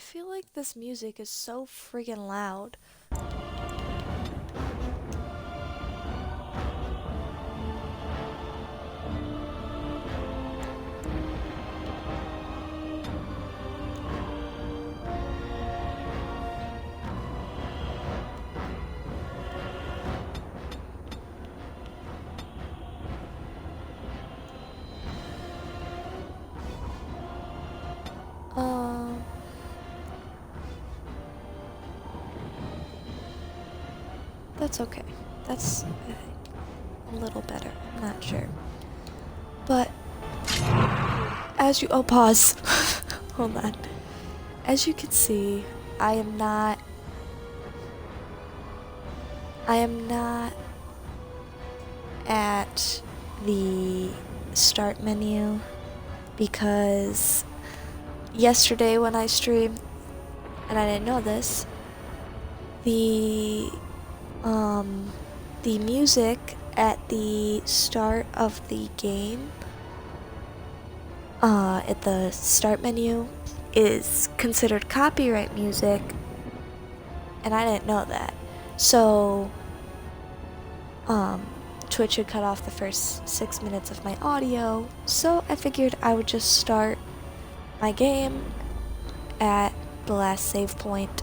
feel like this music is so friggin' loud. That's okay. That's, I think, a little better. I'm not sure. But, oh, pause. Hold on. As you can see, I am not at the start menu because yesterday when I streamed, and I didn't know this, the music at the start of the game, at the start menu, is considered copyright music, and I didn't know that. So, Twitch had cut off the first 6 minutes of my audio, so I figured I would just start my game at the last save point,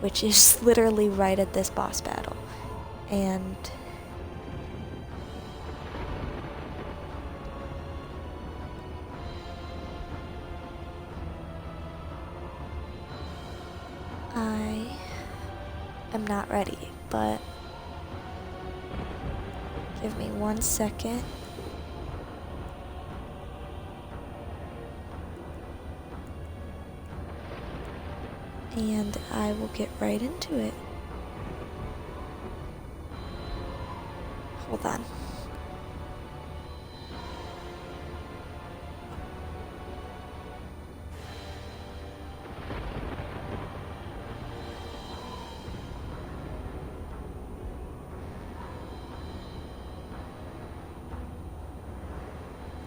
which is literally right at this boss battle. And I am not ready, but give me 1 second. And I will get right into it. Hold on.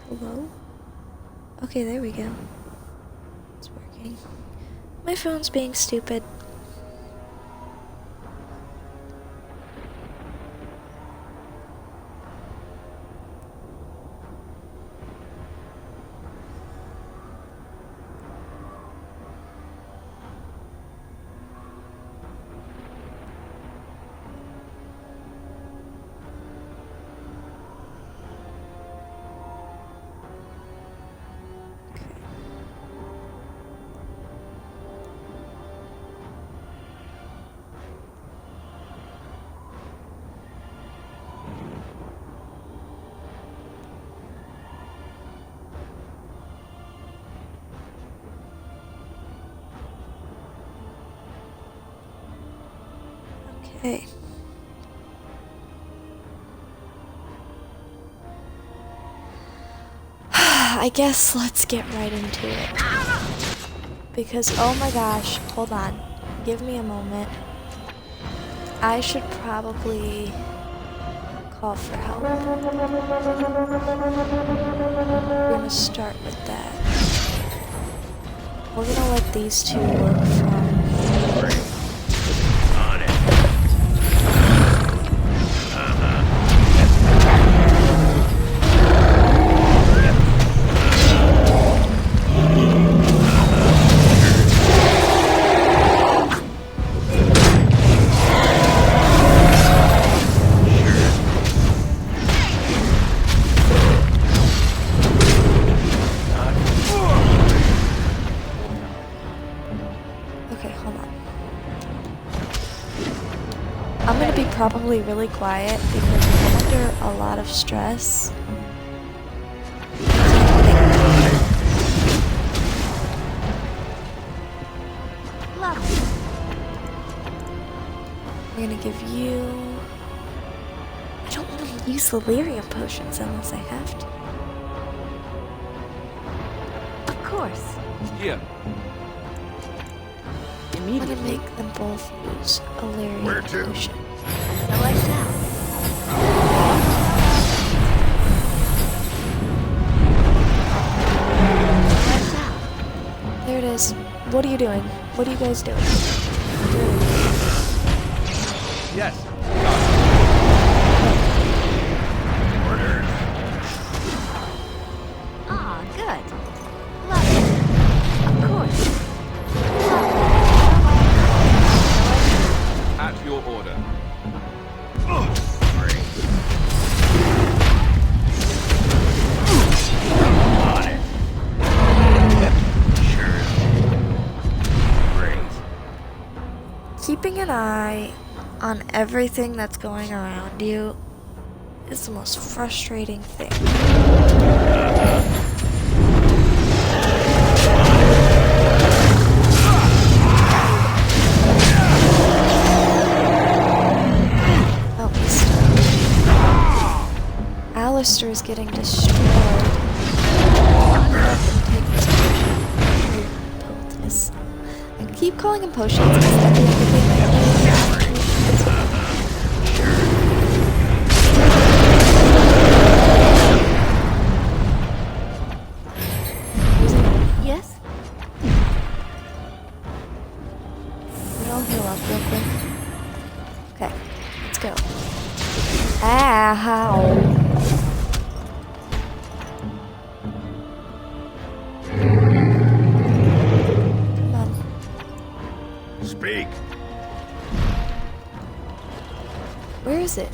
Hello? Okay, there we go. It's working. My phone's being stupid. Okay. I guess let's get right into it. Because, oh my gosh, hold on. Give me a moment. I should probably call for help. We're gonna start with that. We're gonna let these two work from probably really quiet because I'm under a lot of stress. I'm gonna give you... I don't want to use delirium potions unless I have to. Of course. Yeah. I'm gonna make them both use a delirium potion. Select now. There it is. What are you doing? What are you guys doing? Yes. Ah, good. Lovely. Of course. At your order. On it. Sure. Great. Keeping an eye on everything that's going around you is the most frustrating thing. Oh, he's stuck. Alistair is getting destroyed. I'm gonna take this potion. Build this. I keep calling him potions because at the end of the game, Yes? I'll heal up real quick. Okay, let's go. Ow. Come on. Speak. Where is it?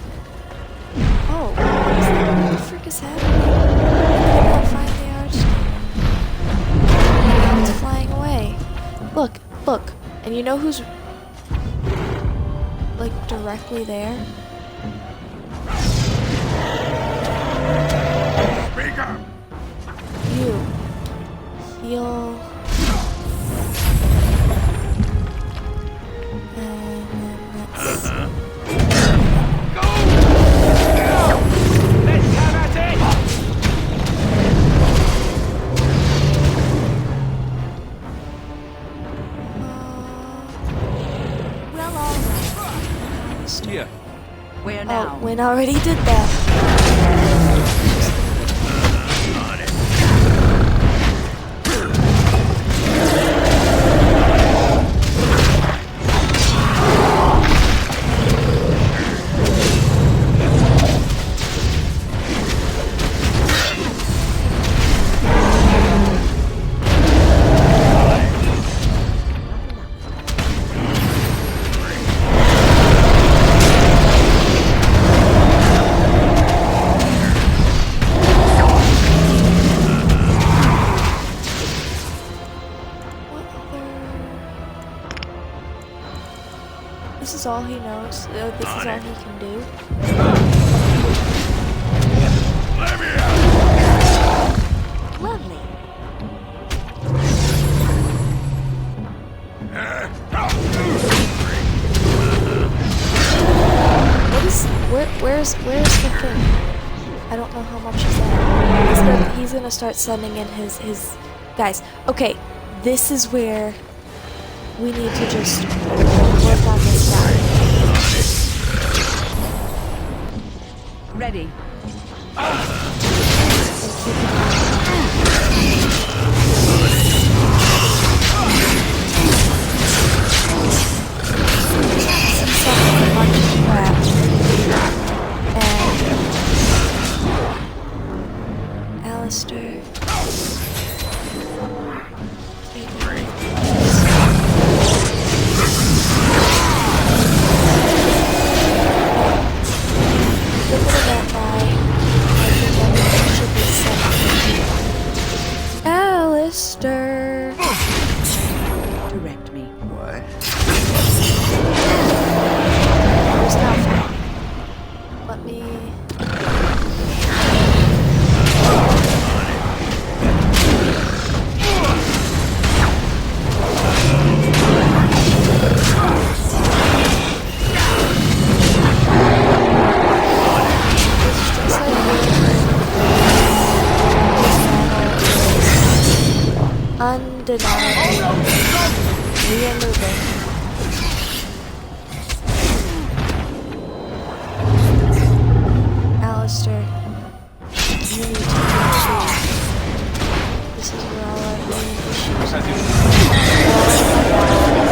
Oh, what the frick is happening? I can't find the Archdemon. Now it's flying away. Look, look. And you know who's like directly there? Speak up. You. Heal. And then let's... Let's have at it! Well, all right. Here. Where Oh, now? Win already did that. On it. This is all he knows. This is all he can do. Let me out. Lovely. What is? Where's the thing? I don't know how much is that. He's gonna start sending in his guys. Okay, this is where we need to just work on this guy. Ready. Alistair. Alistair. Direct me. What? Where's Alpha? Let me. Undeniable. We are moving. Alistair, you need to choose. This is where all our main issues are. Oh my god.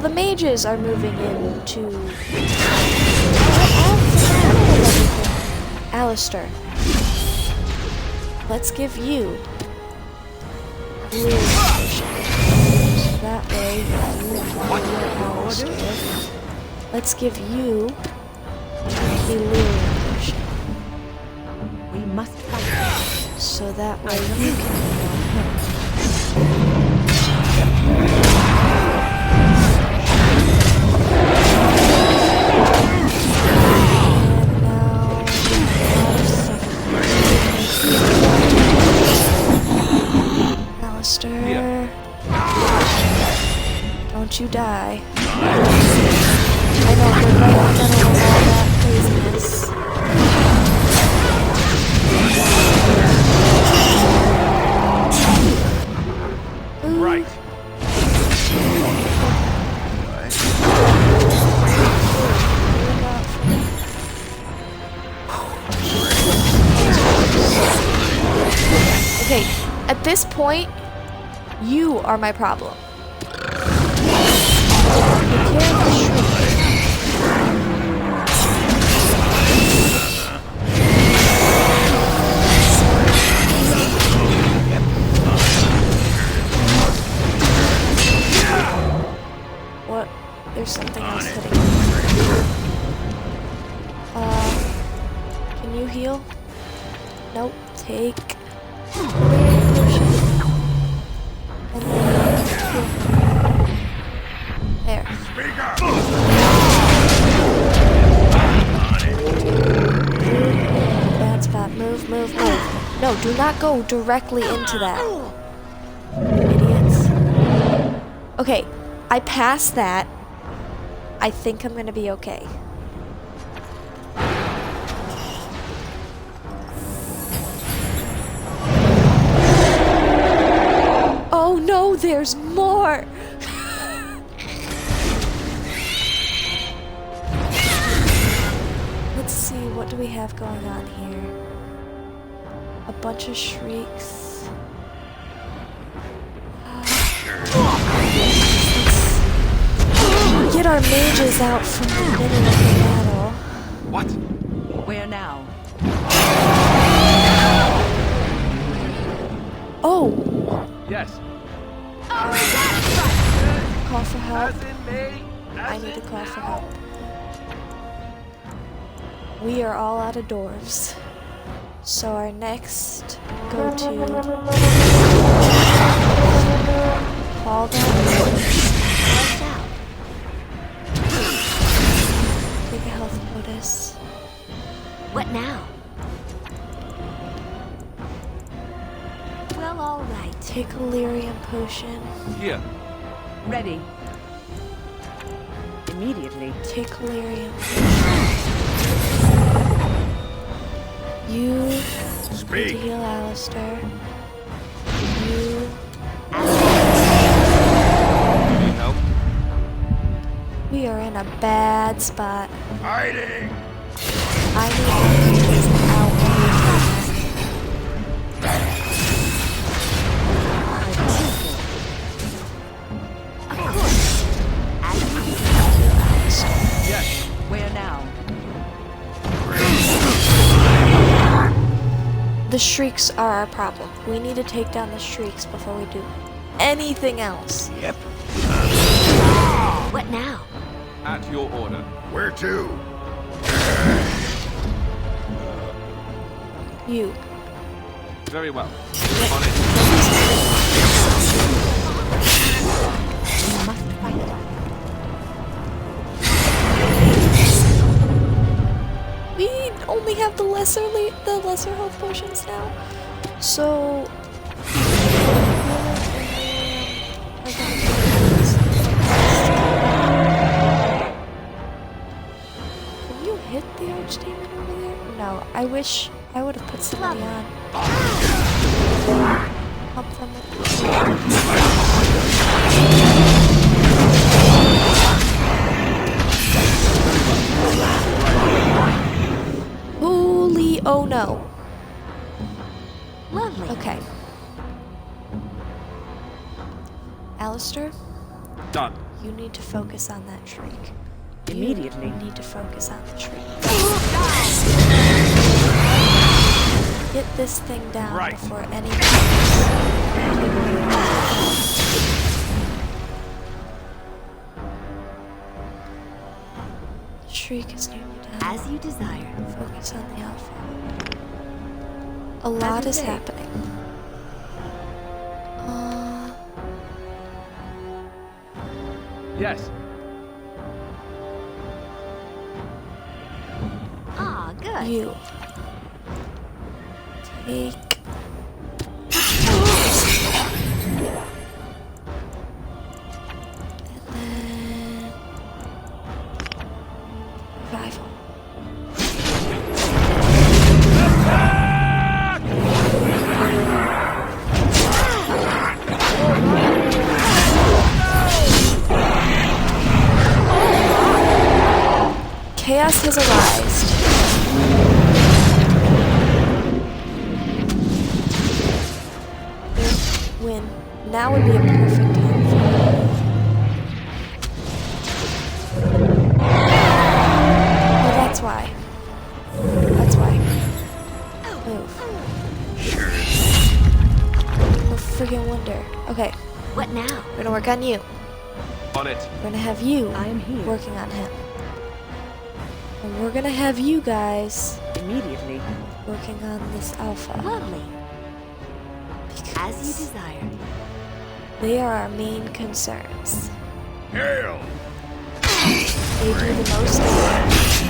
the mages are moving into... Alistair. Let's give you blue potion. So that way you heal Alistair. Let's give you Delirium potion. We must fight. So that way you can heal him. Alistair, don't you die. I know we're right in the middle of all that craziness. Ooh. Right. Okay, at this point, you are my problem. Take care of the shrimp. What? There's something else hitting me. Can you heal? Nope. Take Delirium potion. And then heal. There. Speak up! Bad spot. Move, move, move. No, do not go directly into that. Idiots. Okay, I passed that. I think I'm gonna be okay. Oh no, there's more! Let's see, what do we have going on here? A bunch of shrieks. Let's get our mages out from the middle of the battle. What? Where now? Oh! Yes. Call for help. As in me. I need to call for help. We are all out of dwarves. So our next go-to... Call them. Watch out. Take a health notice. What now? Well, all right. Take a lyrium potion. Here. Ready. Immediately. Take a lyrium. You need to Speak! heal Alistair. You Need help? We are in a bad spot. Hiding! I need to get out of Of course. As you do. Yes. Where now? The shrieks are our problem. We need to take down the shrieks before we do anything else. Yep. What now? At your order. Where to? You. Very well. On it. We must fight. We only have the lesser health potions now. So can you hit the Archdemon over there? No, I wish I would have put somebody on. Help them with Holy, oh no. Lovely. Okay. Alistair, Done. You need to focus on that shriek. Immediately. You need to focus on the shriek. Get this thing down Right. before anyone. Shriek is nearly down. As you desire. Focus on the alpha. A lot you is say. happening. Yes. Ah, good. You take and then revival. Chaos has arisen. Win. Now would be a perfect time for you. Oh, that's why. That's why. Move. No friggin' wonder. Okay, What now? we're gonna work on you. On it. We're gonna have you I am here. working on him. And we're gonna have you guys Immediately. working on this alpha. Lovely. As you Because desire. they are our main concerns. Hail! They do the most damage.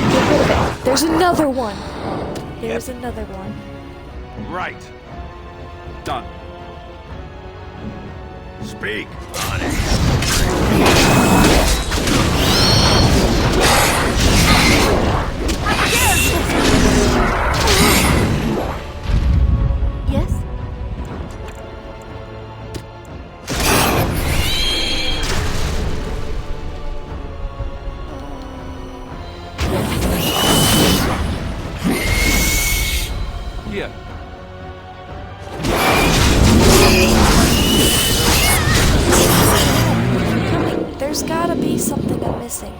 Get rid of it. There's another one. There's another one. Right. Done. Speak. On it. Yes? Here. Coming. There's gotta be something I'm missing.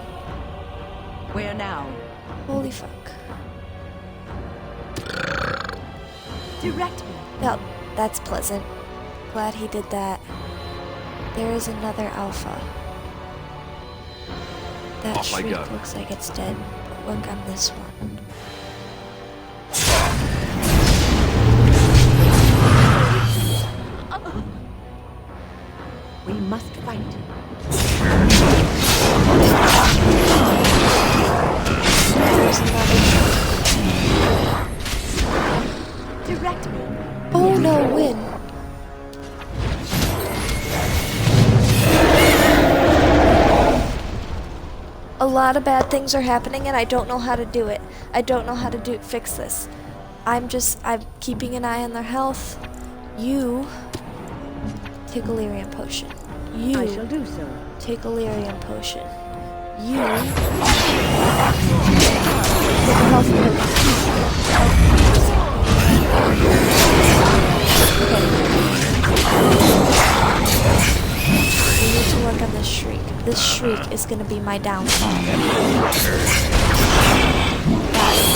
Where now? Holy fuck. Direct me. Well, that's pleasant. Glad he did that. There is another alpha. That Off I shriek go. looks like it's dead, but work on this one. We must fight. There's another shriek. Direct me. Oh no, win. A lot of bad things are happening and I don't know how to do it. I don't know how to fix this. I'm keeping an eye on their health. You take a lyrium potion. You I shall do so. take a lyrium potion. You take a health We need to work on this shriek. This shriek is gonna be my downfall.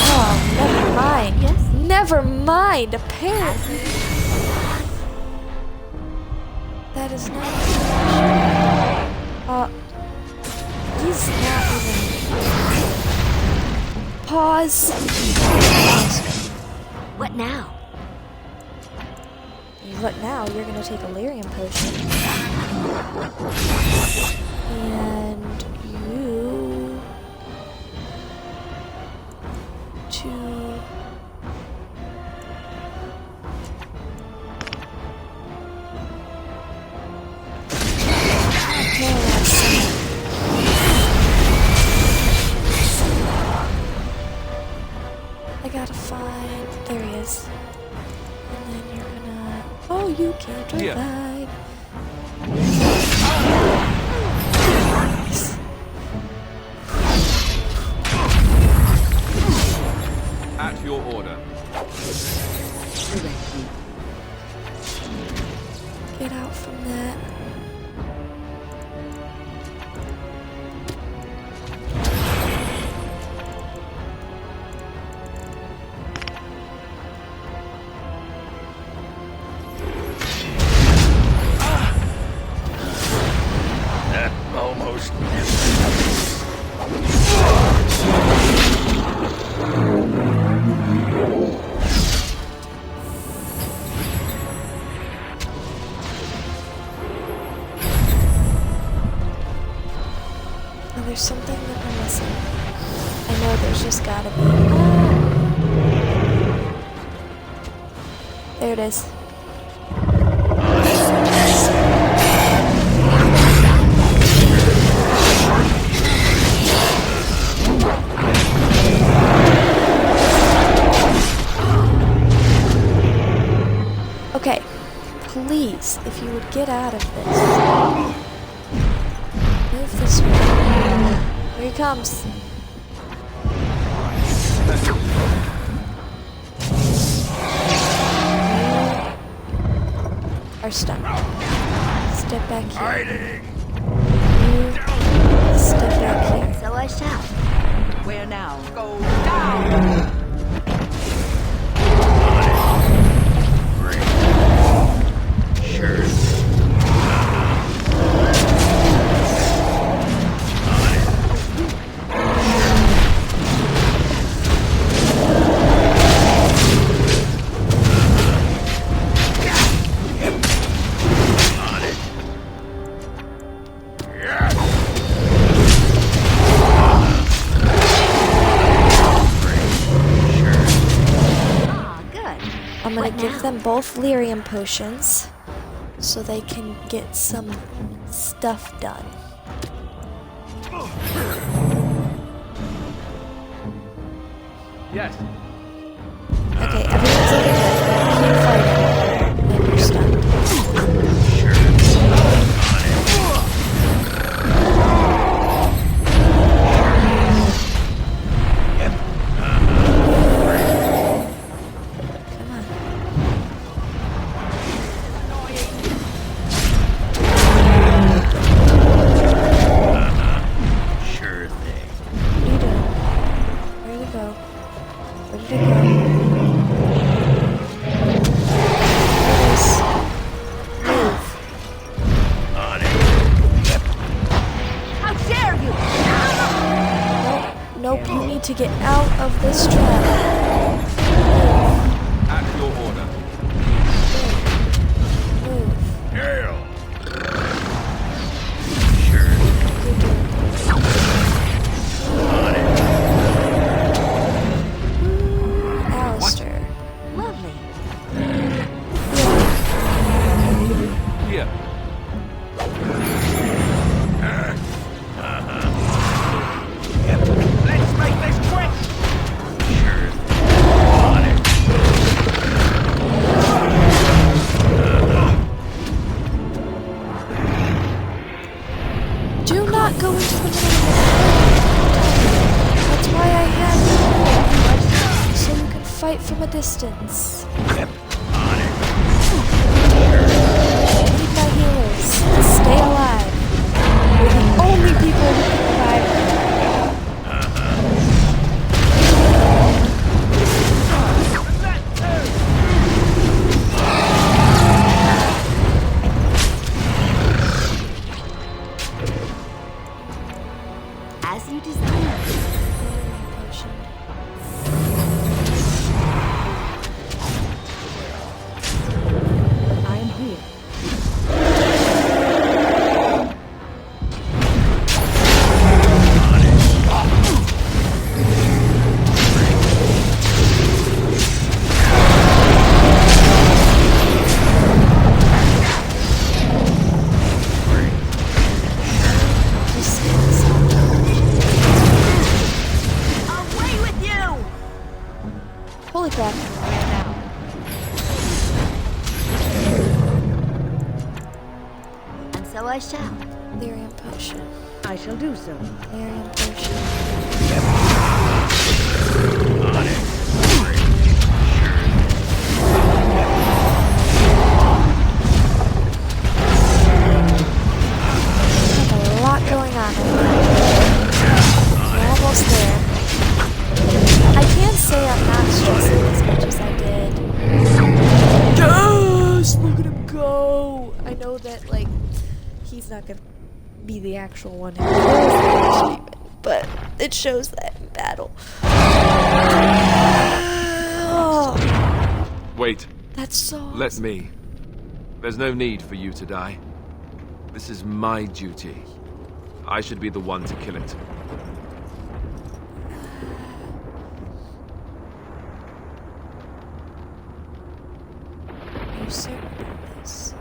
Oh, never mind. Yes? Never mind. Apparently, that is not. He's not even. Pause. What now? What now? You're gonna take a lyrium potion. And you to I gotta find. There he is. And then you're gonna. Oh, you can't Here. revive. At your order. Direct me. out from that. Almost. Oh, there's something that I'm missing. I know there's just gotta be. There it is. Okay, please, if you would get out of this. Move this way. Here he comes. You are stuck. Step back here. Hiding. You step back here. So I shall. Where now? Go down! Great. Sure. Ah, good. I'm gonna What give now? them both lyrium potions so they can get some stuff done. Yes. Okay, everyone's looking good. Keep fighting. And you're stunned. Come on. Sure thing. What are you doing? Where'd it go? Where did it go? There it is. Move. On it. How dare you! Nope, nope, you need to get out of this trap. At your order. Move. Move. Hail. Sure. You're doing it. On it. Alistair. Lovely. Here. Let's make this quick! Sure. On it. Do not go into the middle of it. That's why I have you. So you can fight from a distance. On it. Need my healers to stay alive. We're the only people who can revive them. As you desire. Potion. I am here. Just this. Away with you! Holy crap. Where now? And so I shall. Lyrium potion. I shall do so. Lyrium potion. On it. know that, like, he's not gonna be the actual one who kills the Archdemon, but it shows that in battle. Oh, Wait, that's so let awesome. me. There's no need for you to die. This is my duty. I should be the one to kill it. Are you certain about this?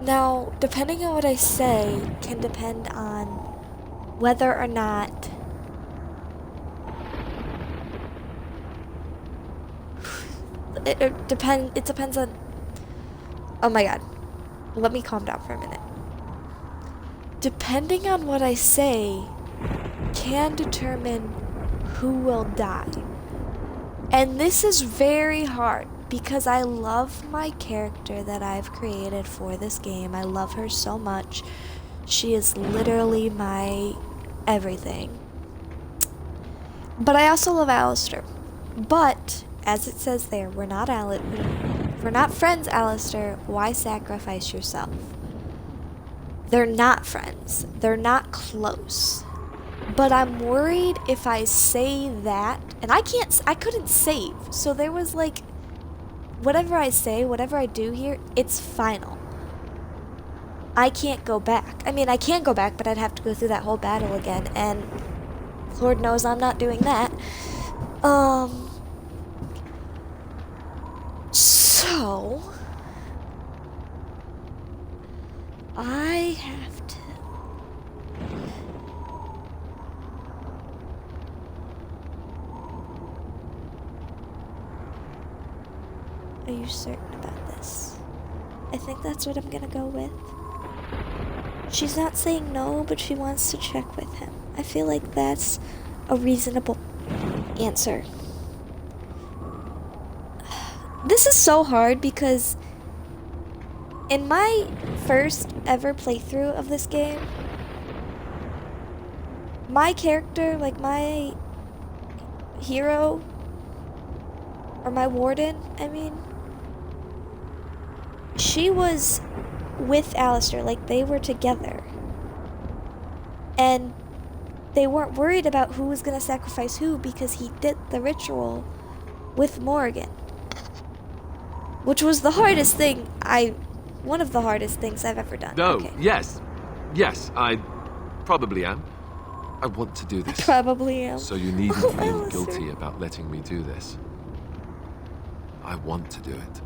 Now, depending on what I say, can depend on whether or not it depends on. Oh my god. Let me calm down for a minute. Depending on what I say can determine who will die. And this is very hard because I love my character that I've created for this game. I love her so much. She is literally my everything. But I also love Alistair. But, as it says there, we're not friends, Alistair. Why sacrifice yourself? They're not friends. They're not close. But I'm worried if I say that, and I couldn't save. So there was like, whatever I say, whatever I do here, it's final. I can't go back. I mean, I can go back, but I'd have to go through that whole battle again, and Lord knows I'm not doing that. So I have to. Are you certain about this? I think that's what I'm gonna go with. She's not saying no, but she wants to check with him. I feel like that's a reasonable answer. This is so hard because in my first ever playthrough of this game, my character, like my hero, or my warden, I mean, she was with Alistair, like they were together. And they weren't worried about who was gonna sacrifice who because he did the ritual with Morgan. Which was the hardest thing one of the hardest things I've ever done. No, Okay. yes. Yes, I probably am. I want to do this. Probably am. So you needn't Oh, feel Alistair. guilty about letting me do this. I want to do it.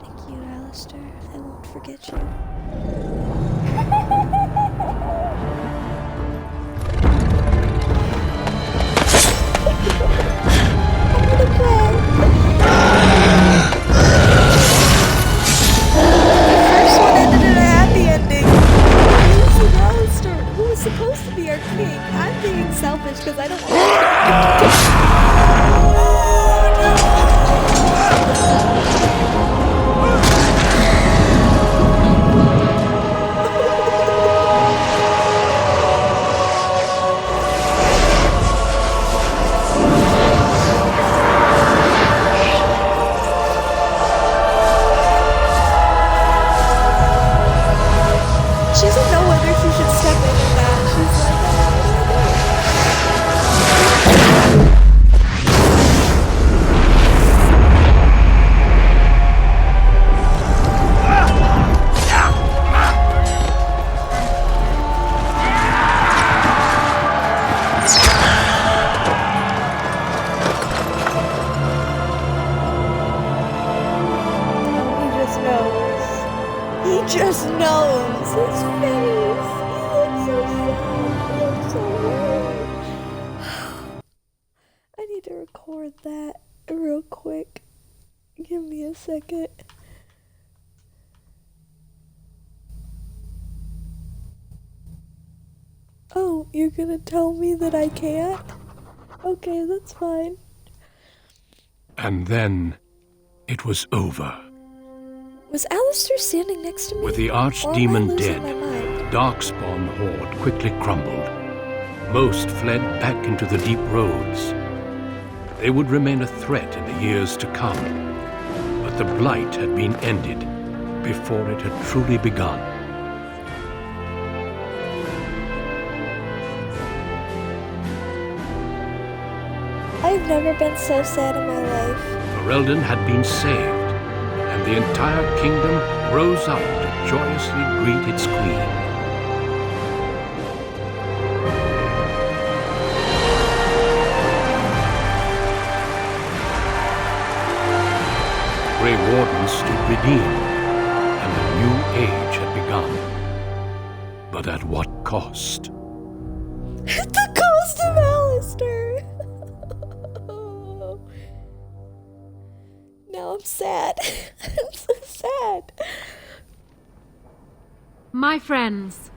Thank you, Alistair. I won't forget you. First one ended in a happy ending. Losing Alistair, who was supposed to be our king. I'm being selfish because I don't She doesn't know whether she should step in or not. She's like, he just knows. His face. He looks so sad. He looks so worried. I need to record that real quick. Give me a second. Oh, you're gonna tell me that I can't? Okay, that's fine. And then it was over. Was Alistair standing next to me? With the Or am I Archdemon losing dead, my mind? the Darkspawn horde quickly crumbled. Most fled back into the deep roads. They would remain a threat in the years to come. But the blight had been ended before it had truly begun. I've never been so sad in my life. Ferelden had been saved, and the entire kingdom rose up to joyously greet its queen. Grey Wardens stood redeemed, and a new age had begun. But at what cost? The ghost of Alistair! Now I'm sad. I'm so sad. My friends,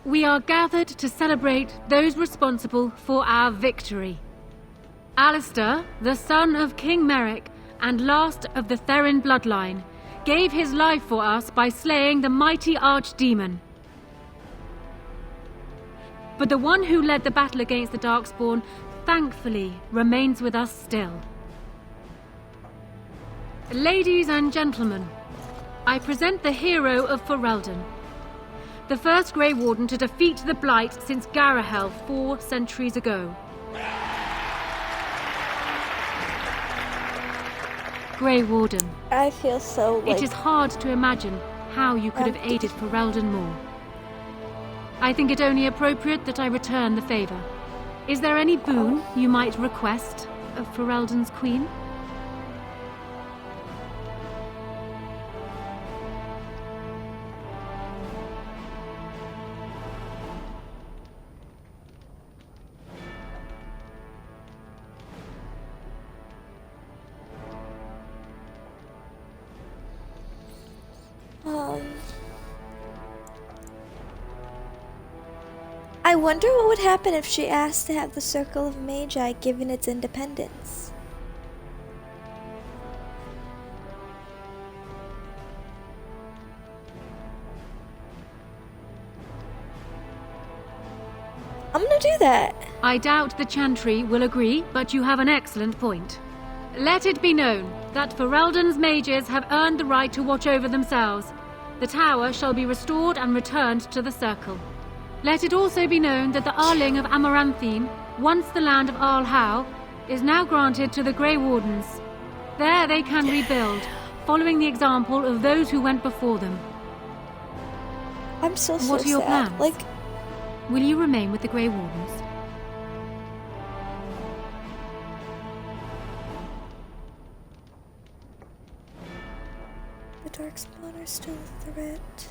we are gathered to celebrate those responsible for our victory. Alistair, the son of King Merrick and last of the Therin bloodline, gave his life for us by slaying the mighty Archdemon. But the one who led the battle against the Darkspawn, thankfully, remains with us still. Ladies and gentlemen, I present the hero of Ferelden, the first Grey Warden to defeat the Blight since Garahel 4 centuries ago. Grey Warden, I feel so like... it is hard to imagine how you could have aided Ferelden more. I think it only appropriate that I return the favor. Is there any boon you might request of Ferelden's queen? I wonder what would happen if she asked to have the Circle of Magi given its independence. I'm gonna do that. I doubt the Chantry will agree, but you have an excellent point. Let it be known that Ferelden's mages have earned the right to watch over themselves. The tower shall be restored and returned to the Circle. Let it also be known that the Arling of Amaranthine, once the land of Arlhow, is now granted to the Grey Wardens. There they can rebuild, following the example of those who went before them. I'm so What are your sad. plans? Like, Will you remain with the Grey Wardens? the Darkspawn are still a threat.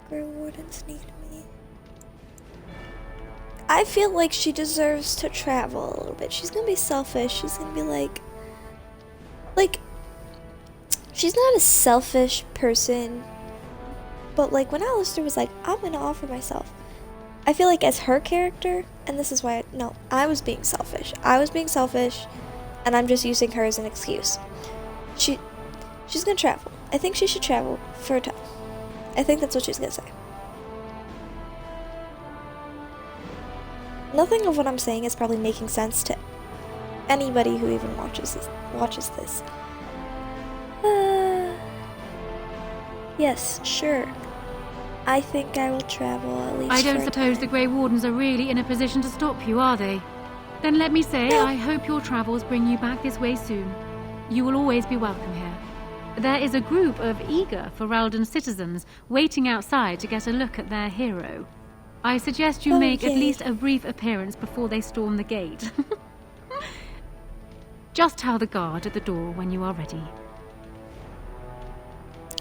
Grey Wardens need me. I feel like she deserves to travel a little bit. She's gonna be selfish. She's gonna be like, she's not a selfish person, but like when Alistair was like, I'm gonna offer myself, I feel like as her character, and this is why, I was being selfish. I was being selfish, and I'm just using her as an excuse. She's gonna travel. I think she should travel for a time. I think that's what she's gonna say. Nothing of what I'm saying is probably making sense to anybody who even watches this. Yes, sure. I think I will travel at least I don't for a suppose the time. Grey Wardens are really in a position to stop you, are they? Then let me say, No. I hope your travels bring you back this way soon. You will always be welcome here. There is a group of eager Ferelden citizens waiting outside to get a look at their hero. I suggest you make at yay. least a brief appearance before they storm the gate. Just tell the guard at the door when you are ready.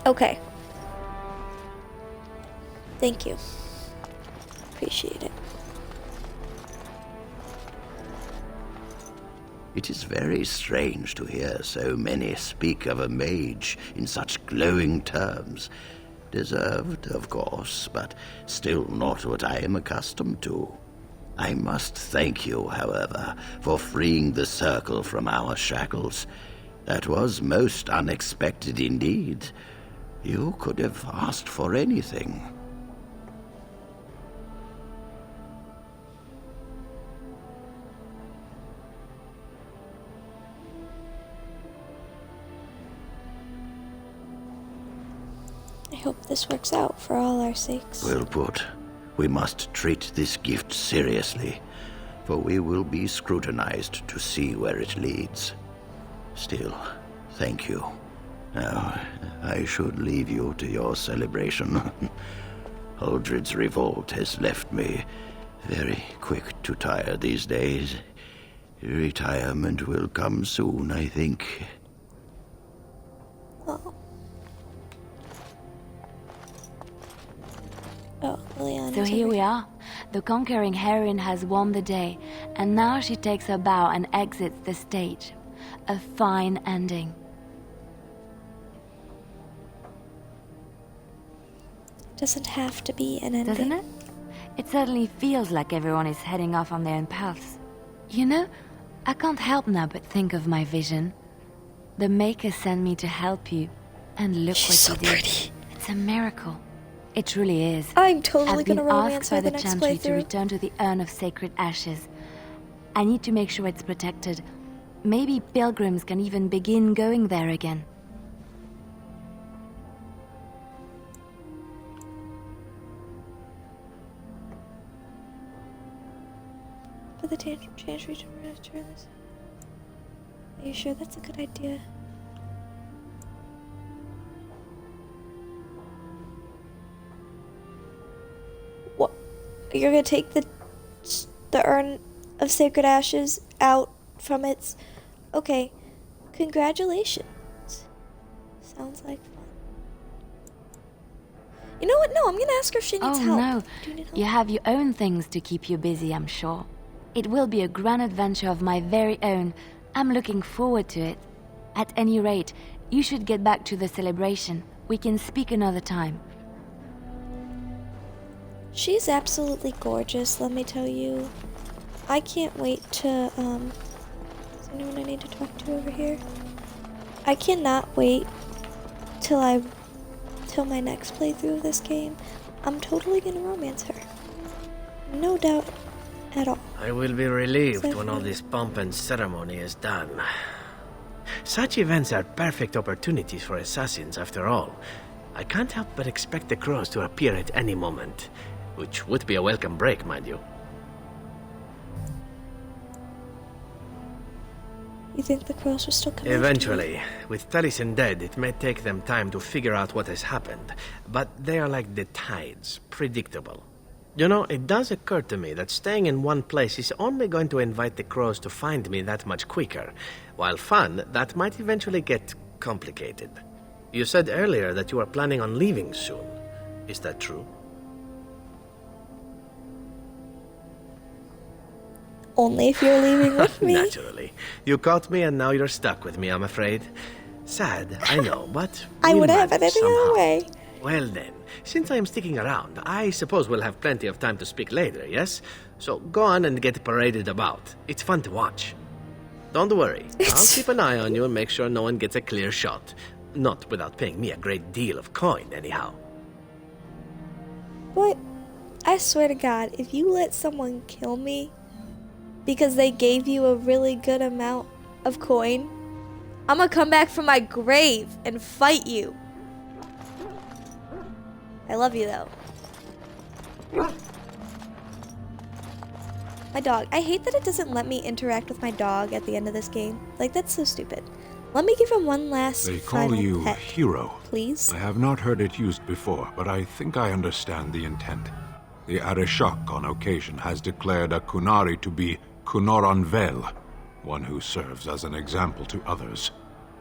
Okay. Thank you. Appreciate it. It is very strange to hear so many speak of a mage in such glowing terms. Deserved, of course, but still not what I am accustomed to. I must thank you, however, for freeing the circle from our shackles. That was most unexpected indeed. You could have asked for anything. I hope this works out for all our sakes. Well put. We must treat this gift seriously, for we will be scrutinized to see where it leads. Still, thank you. Now, I should leave you to your celebration. Huldred's revolt has left me very quick to tire these days. Retirement will come soon, I think. Oh. Oh, Liliana's So here over we are. The conquering heroine has won the day, and now she takes her bow and exits the stage. A fine ending. Doesn't have to be an ending. Doesn't it? It certainly feels like everyone is heading off on their own paths. You know, I can't help now but think of my vision. The Maker sent me to help you, and look She's so what you did. pretty. It's a miracle. It truly is. I'm totally I've been gonna romance asked her by the the next Chantry to playthrough. return to the Urn of Sacred Ashes. I need to make sure it's protected. Maybe pilgrims can even begin going there again. For the Chantry to return this. Are you sure that's a good idea? What? You're gonna take the Urn of Sacred Ashes out from its... Okay. Congratulations. Sounds like fun. You know what? No, I'm gonna ask her if she needs Oh help. no, Do you need help? you have your own things to keep you busy, I'm sure. It will be a grand adventure of my very own. I'm looking forward to it. At any rate, you should get back to the celebration. We can speak another time. She's absolutely gorgeous, let me tell you. I can't wait to, is there anyone I need to talk to over here? I cannot wait till my next playthrough of this game. I'm totally gonna romance her. No doubt at all. I will be relieved when all this pomp and ceremony is done. Such events are perfect opportunities for assassins, after all. I can't help but expect the crows to appear at any moment, which would be a welcome break, mind you. You think the crows will still come after me? Eventually. With Taliesin dead, it may take them time to figure out what has happened, but they are like the tides, predictable. You know, it does occur to me that staying in one place is only going to invite the crows to find me that much quicker. While fun, that might eventually get complicated. You said earlier that you are planning on leaving soon. Is that true? Only if you're leaving with me. Naturally. You caught me and now you're stuck with me, I'm afraid. Sad, I know, but I we'll would have it manage any other somehow. way. Well then, since I am sticking around, I suppose we'll have plenty of time to speak later, yes? So go on and get paraded about. It's fun to watch. Don't worry, I'll keep an eye on you and make sure no one gets a clear shot. Not without paying me a great deal of coin, anyhow. But I swear to God, if you let someone kill me because they gave you a really good amount of coin, I'm gonna come back from my grave and fight you. I love you though. My dog. I hate that it doesn't let me interact with my dog at the end of this game. Like, that's so stupid. Let me give him one last They call final you pet, Hero. please. I have not heard it used before, but I think I understand the intent. The Arishok on occasion has declared a Kunari to be Kunoranvel, one who serves as an example to others.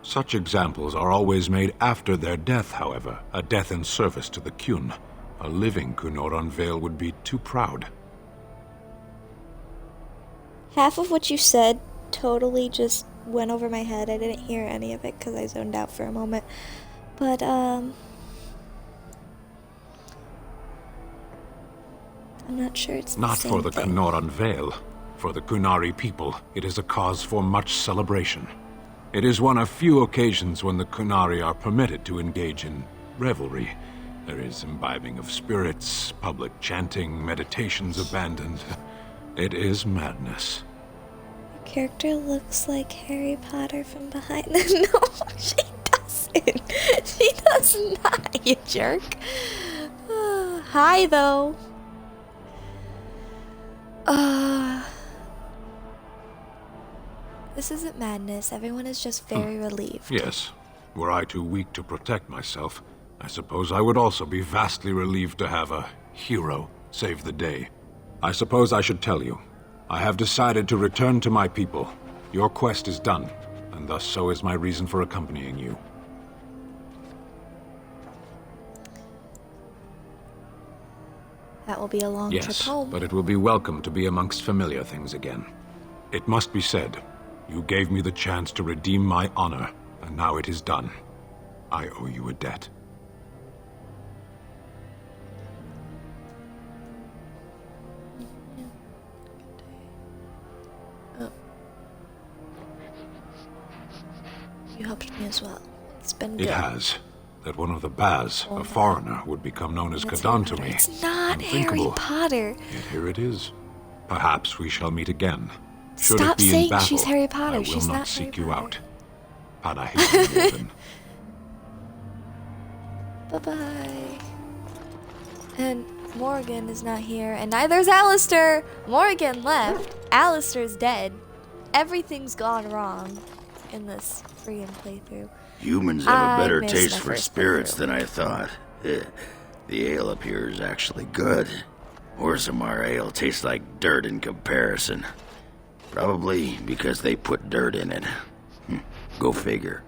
Such examples are always made after their death, however, a death in service to the Kyun. A living Kunoranvel would be too proud. Half of what you said totally just went over my head. I didn't hear any of it because I zoned out for a moment. But, I'm I'm not sure it's the Not same for the thing. Kunoran Vale. For the Kunari people, it is a cause for much celebration. It is one of few occasions when the Kunari are permitted to engage in revelry. There is imbibing of spirits, public chanting, meditations abandoned. It is madness. Your character looks like Harry Potter from behind. No, she doesn't. She does not, you jerk. Hi, though. This isn't madness. Everyone is just very relieved. Yes. Were I too weak to protect myself, I suppose I would also be vastly relieved to have a hero save the day. I suppose I should tell you. I have decided to return to my people. Your quest is done, and thus so is my reason for accompanying you. That will be a long trip Yes, home. but it will be welcome to be amongst familiar things again. It must be said, you gave me the chance to redeem my honor, and now it is done. I owe you a debt. You helped me as well. It's been good. It has. That one of the Baz, a foreigner, would become known as It's Kadan Harry to Potter. me. It's not Harry Unthinkable. Potter. Yet here it is. Perhaps we shall meet again. Should Stop it be saying in battle, she's Harry Potter. I will She's not not seek Harry you Potter. out. Padahit Bye-bye. And Morgan is not here, and neither is Alistair. Morgan left. Alistair's dead. Everything's gone wrong in this freaking playthrough. Humans have I a better missed taste my for first spirits playthrough. than I thought. The ale up here is actually good. Orzammar ale tastes like dirt in comparison. Probably because they put dirt in it. Go figure.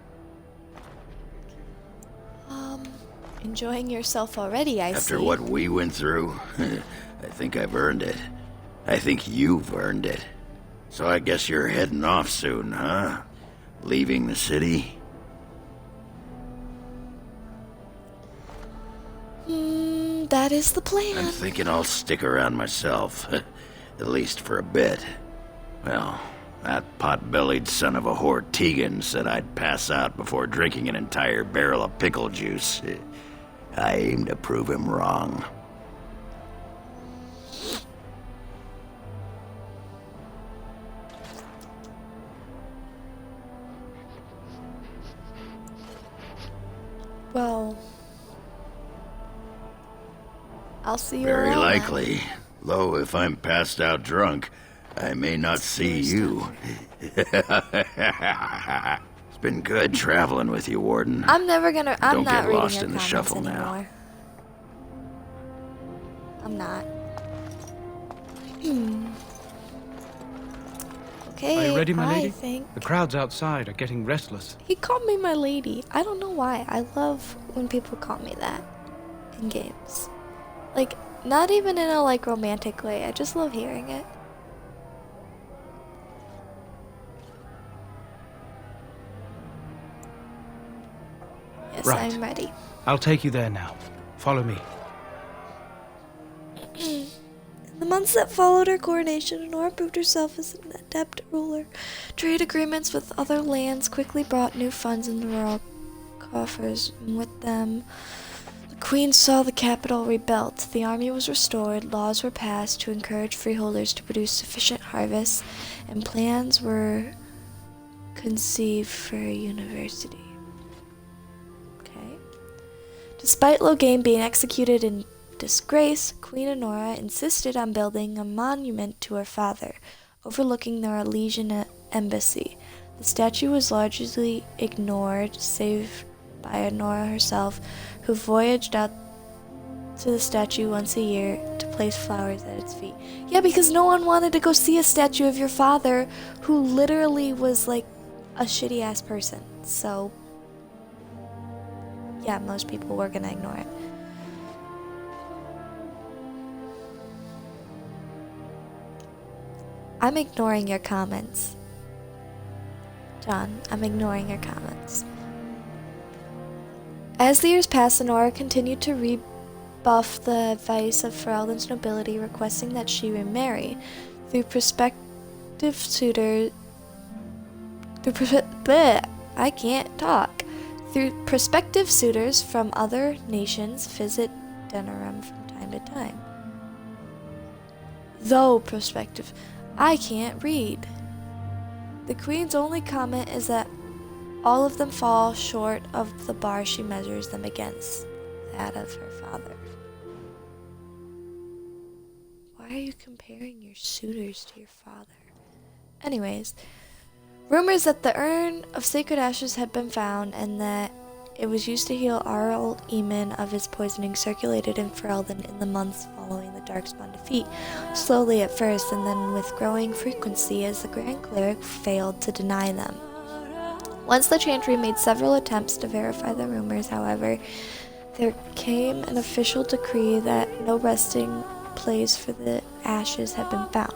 Enjoying yourself already, I see. After what we went through, I think I've earned it. I think you've earned it. So I guess you're heading off soon, huh? Leaving the city? That is the I'm plan. thinking I'll stick around myself. At least for a bit. Well, that pot-bellied son of a whore Tegan said I'd pass out before drinking an entire barrel of pickle juice. I aim to prove him wrong. Well, I'll see you Very around then. likely. Though if I'm passed out drunk, I may not see you. It's been good traveling with you, Warden. I'm never gonna. I'm Don't not get reading lost your in the comments shuffle now. anymore. I'm not. Okay. Are you ready, my I lady? think The crowds outside are getting restless. he called me my lady. I don't know why. I love when people call me that in games. Like, not even in a like romantic way. I just love hearing it. Yes, Right. I'm ready. I'll take you there now. Follow me. In the months that followed her coronation, Honora proved herself as an adept ruler. Trade agreements with other lands quickly brought new funds in the royal coffers, and with them, the queen saw the capital rebuilt. The army was restored, laws were passed to encourage freeholders to produce sufficient harvests, and plans were conceived for a university. Okay. Despite Loghain being executed in disgrace, Queen Honora insisted on building a monument to her father, overlooking the Orlesian embassy. The statue was largely ignored, save by Honora herself, who voyaged out to the statue once a year to place flowers at its feet. Yeah, because no one wanted to go see a statue of your father, who literally was like a shitty ass person. So, yeah, most people were gonna ignore it. I'm ignoring your comments. John, I'm ignoring your comments. As the years passed, Honora continued to buff the advice of Ferelden's nobility, requesting that she remarry. Through prospective suitors, I can't talk. Through prospective suitors from other nations visit Denerim from time to time. Though prospective, I can't read. The Queen's only comment is that all of them fall short of the bar she measures them against, that of her father. Why are you comparing your suitors to your father? Anyways, rumors that the urn of sacred ashes had been found and that it was used to heal Archdemon of his poisoning circulated in Ferelden in the months following the Darkspawn defeat, slowly at first and then with growing frequency as the Grand Cleric failed to deny them. Once the Chantry made several attempts to verify the rumors, however, there came an official decree that no resting place for the ashes had been found.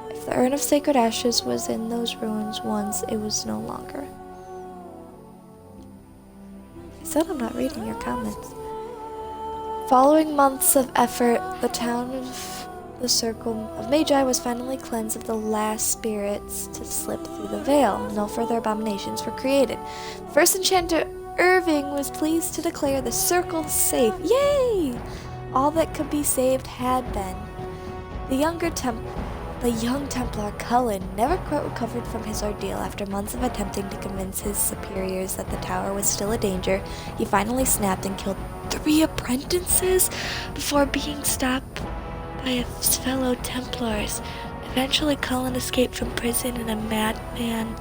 If the urn of sacred ashes was in those ruins once, it was no longer. I said I'm not reading your comments. Following months of effort, the town of the Circle of Magi was finally cleansed of the last spirits to slip through the veil. No further abominations were created. First Enchanter Irving was pleased to declare the circle safe. Yay! All that could be saved had been. The young Templar Cullen never quite recovered from his ordeal. After months of attempting to convince his superiors that the tower was still a danger, he finally snapped and killed 3 apprentices before being stopped by his fellow Templars. Eventually, Cullen escaped from prison and a madman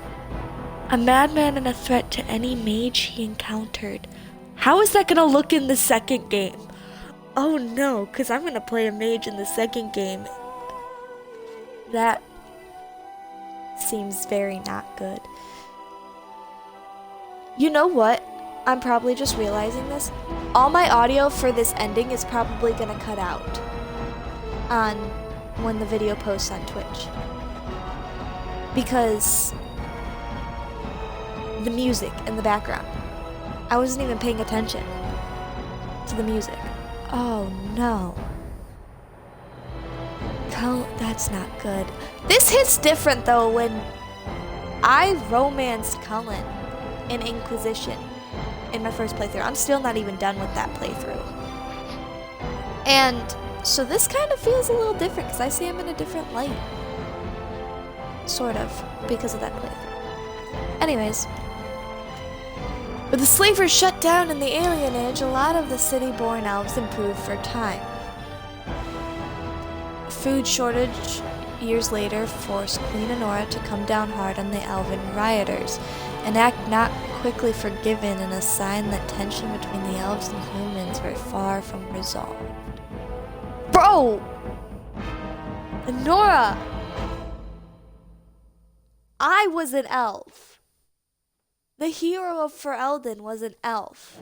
and a threat to any mage he encountered. How is that gonna look in the second game? Oh no, because I'm gonna play a mage in the second game. That seems very not good. You know what? I'm probably just realizing this. All my audio for this ending is probably gonna cut out on when the video posts on Twitch. Because the music in the background. I wasn't even paying attention to the music. Oh no. That's not good. This hits different though when I romanced Cullen in Inquisition in my first playthrough. I'm still not even done with that playthrough. And so this kind of feels a little different because I see him in a different light. Sort of, because of that playthrough. Anyways, with the slavers shut down in the Alien Age, a lot of the city-born elves improved for time. Food shortage years later forced Queen Honora to come down hard on the elven rioters, an act not quickly forgiven and a sign that tension between the elves and humans were far from resolved. Bro! Honora! I was an elf. The hero of Ferelden was an elf.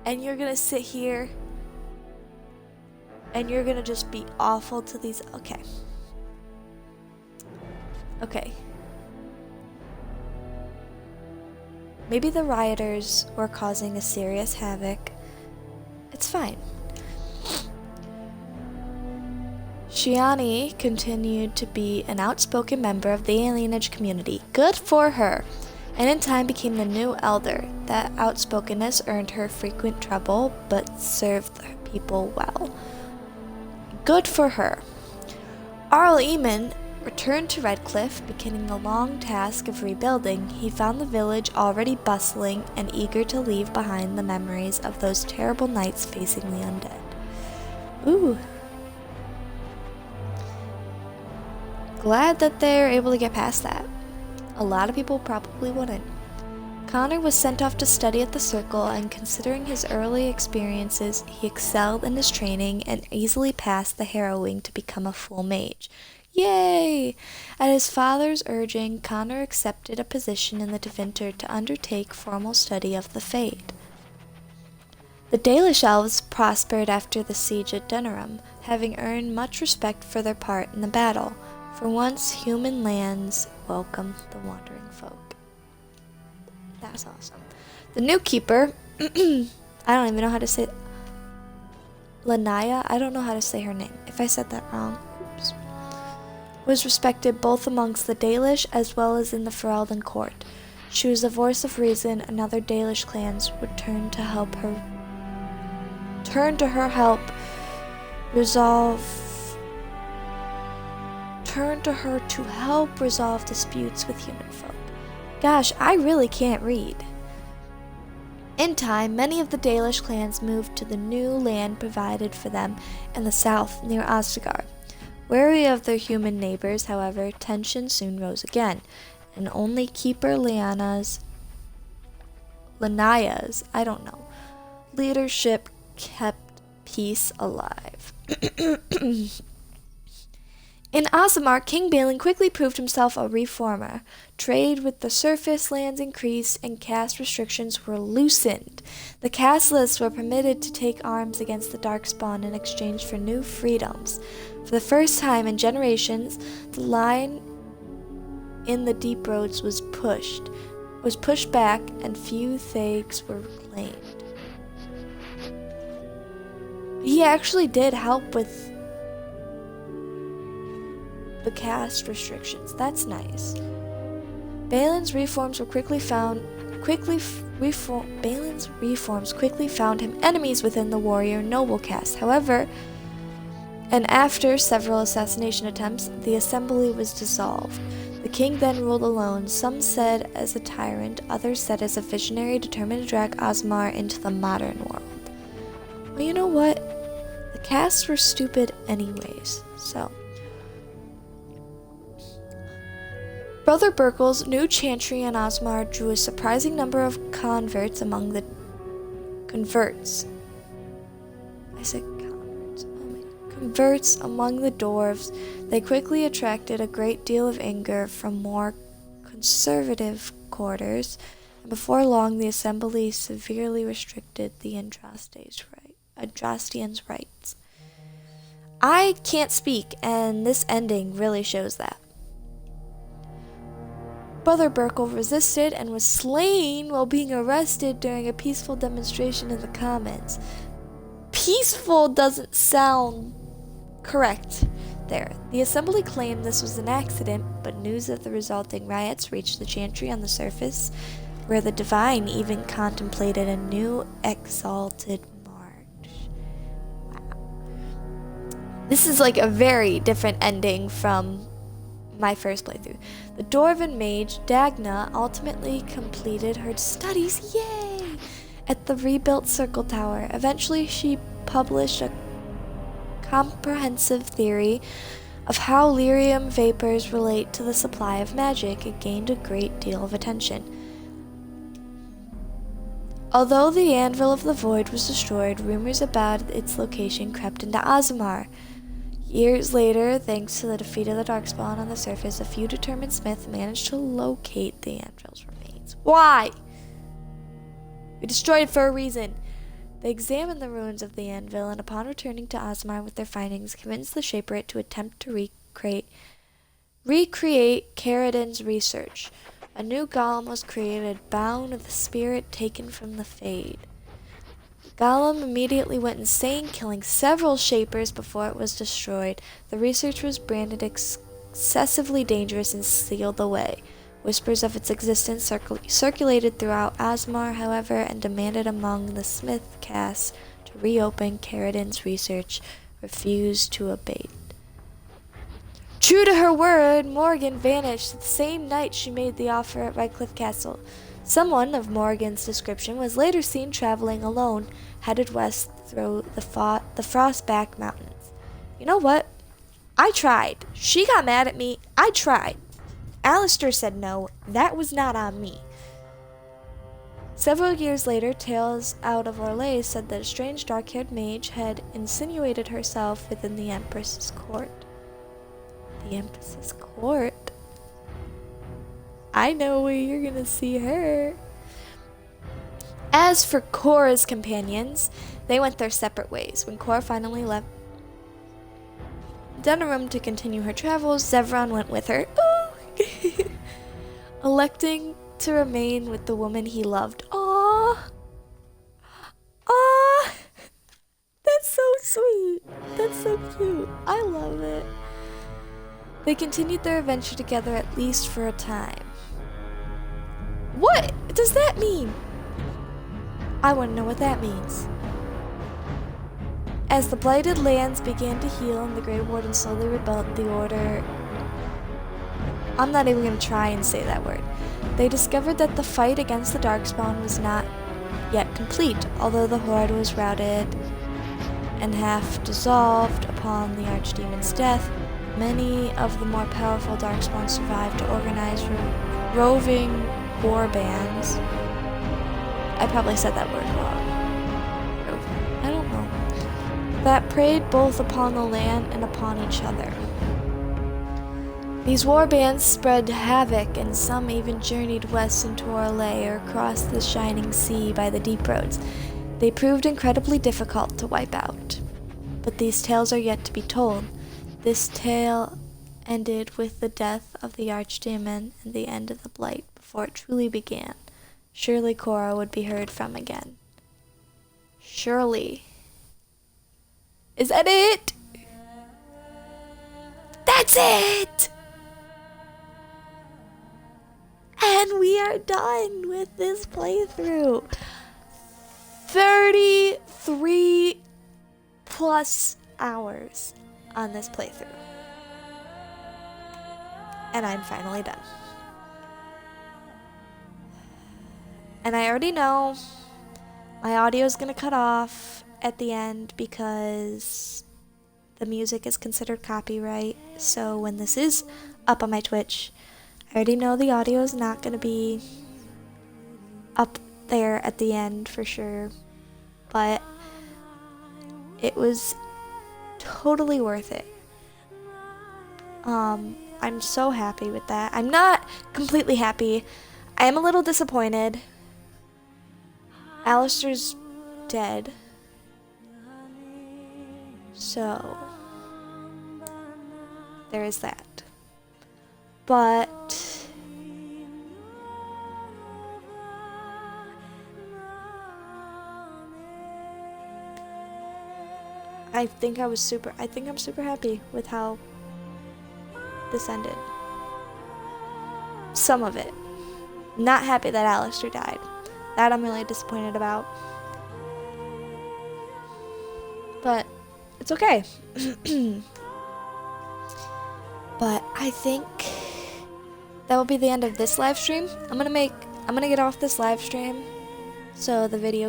And you're gonna sit here and you're gonna just be awful to these. Okay. Okay. Maybe the rioters were causing a serious havoc. It's fine. Shiani continued to be an outspoken member of the alienage community. Good for her. And in time became the new elder. That outspokenness earned her frequent trouble, but served the people well. Good for her. Archdemon returned to Redcliffe, beginning the long task of rebuilding. He found the village already bustling and eager to leave behind the memories of those terrible nights facing the undead. Ooh. Glad that they're able to get past that. A lot of people probably wouldn't. Connor was sent off to study at the Circle, and considering his early experiences, he excelled in his training and easily passed the harrowing to become a full mage. Yay! At his father's urging, Connor accepted a position in the Tevinter to undertake formal study of the Fade. The Dalish elves prospered after the siege at Denerim, having earned much respect for their part in the battle. For once, human lands welcomed the wandering folk. That's awesome. The new keeper, I don't even know how to say Lanaya, I don't know how to say her name. If I said that wrong, oops. Was respected both amongst the Dalish as well as in the Ferelden court. She was the voice of reason, and other Dalish clans would turn to her help resolve disputes with human folk. Gosh, I really can't read. In time, many of the Dalish clans moved to the new land provided for them in the south near Osgard. Wary of their human neighbors, however, tension soon rose again, and only Keeper Lanaya's leadership kept peace alive. In Aasimar, King Balin quickly proved himself a reformer. Trade with the surface lands increased, and caste restrictions were loosened. The casteless were permitted to take arms against the Darkspawn in exchange for new freedoms. For the first time in generations, the line in the deep roads was pushed back, and few thags were reclaimed. He actually did help with the caste restrictions. That's nice. Balin's reforms quickly found him enemies within the warrior noble caste. However, and after several assassination attempts, the assembly was dissolved. The king then ruled alone, some said as a tyrant, others said as a visionary determined to drag Aasimar into the modern world. Well, you know what? The castes were stupid anyways, so. Brother Berkel's new chantry in Aasimar drew a surprising number of converts among the dwarves. They quickly attracted a great deal of anger from more conservative quarters, and before long the assembly severely restricted the Andrastians' rights. I can't speak, and this ending really shows that. Brother Berkel resisted and was slain while being arrested during a peaceful demonstration in the Commons. Peaceful doesn't sound correct there. The assembly claimed this was an accident, but news of the resulting riots reached the chantry on the surface, where the divine even contemplated a new exalted march. Wow. This is like a very different ending from my first playthrough. The Dwarven mage, Dagna, ultimately completed her studies, yay, at the rebuilt Circle Tower. Eventually, she published a comprehensive theory of how lyrium vapors relate to the supply of magic. It gained a great deal of attention. Although the Anvil of the Void was destroyed, rumors about its location crept into Aasimar. Years later, thanks to the defeat of the Darkspawn on the surface, a few determined smiths managed to locate the anvil's remains. Why? We destroyed it for a reason. They examined the ruins of the anvil, and upon returning to Aasimar with their findings, convinced the Shaperate to attempt to recreate Caridin's research. A new golem was created, bound with the spirit taken from the Fade. Golem immediately went insane, killing several Shapers before it was destroyed. The research was branded excessively dangerous and sealed away. Whispers of its existence circulated throughout Aasimar, however, and demanded among the Smith caste to reopen Caridin's research refused to abate. True to her word, Morgan vanished the same night she made the offer at Redcliffe Castle. Someone of Morgan's description was later seen traveling alone, headed west through the Frostback Mountains. You know what? I tried. She got mad at me. I tried. Alistair said no. That was not on me. Several years later, tales out of Orlais said that a strange dark-haired mage had insinuated herself within the Empress's court. The Empress's court? I know where you're gonna see her. As for Cora's companions, they went their separate ways. When Cora finally left Denerim to continue her travels, Zevran went with her. Electing to remain with the woman he loved. Aww. Aww. That's so They continued their adventure together at least for a time. What does that mean? I want to know what that means. As the blighted lands began to heal and the Grey Warden slowly rebuilt the Order... I'm not even going to try and say that word. They discovered that the fight against the Darkspawn was not yet complete, although the Horde was routed and half dissolved upon the Archdemon's death. Many of the more powerful Darkspawn survived to organize roving war bands. I probably said that word wrong. I don't know. That preyed both upon the land and upon each other. These war bands spread havoc, and some even journeyed west into Orlais or crossed the shining sea by the deep roads. They proved incredibly difficult to wipe out. But these tales are yet to be told. This tale ended with the death of the Archdemon and the end of the Blight before it truly began. Surely Cora would be heard from again. Surely. Is that it? That's it! And we are done with this playthrough. 33 plus hours on this playthrough. And I'm finally done. And I already know my audio is going to cut off at the end because the music is considered copyright. So when this is up on my Twitch, I already know the audio is not going to be up there at the end for sure. But it was totally worth it. I'm so happy with that. I'm not completely happy. I am a little disappointed. Alistair's dead. So there is that. But I think I'm super happy with how this ended. Some of it. Not happy that Alistair died. That I'm really disappointed about. But it's okay. But I think that will be the end of this live stream. I'm gonna get off this live stream so the video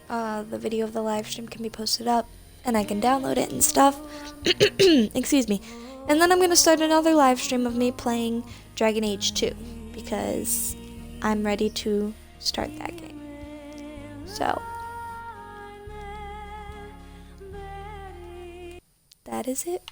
of the live stream can be posted up and I can download it and stuff. Excuse me. And then I'm gonna start another live stream of me playing Dragon Age 2 because I'm ready to start that game. So that is it.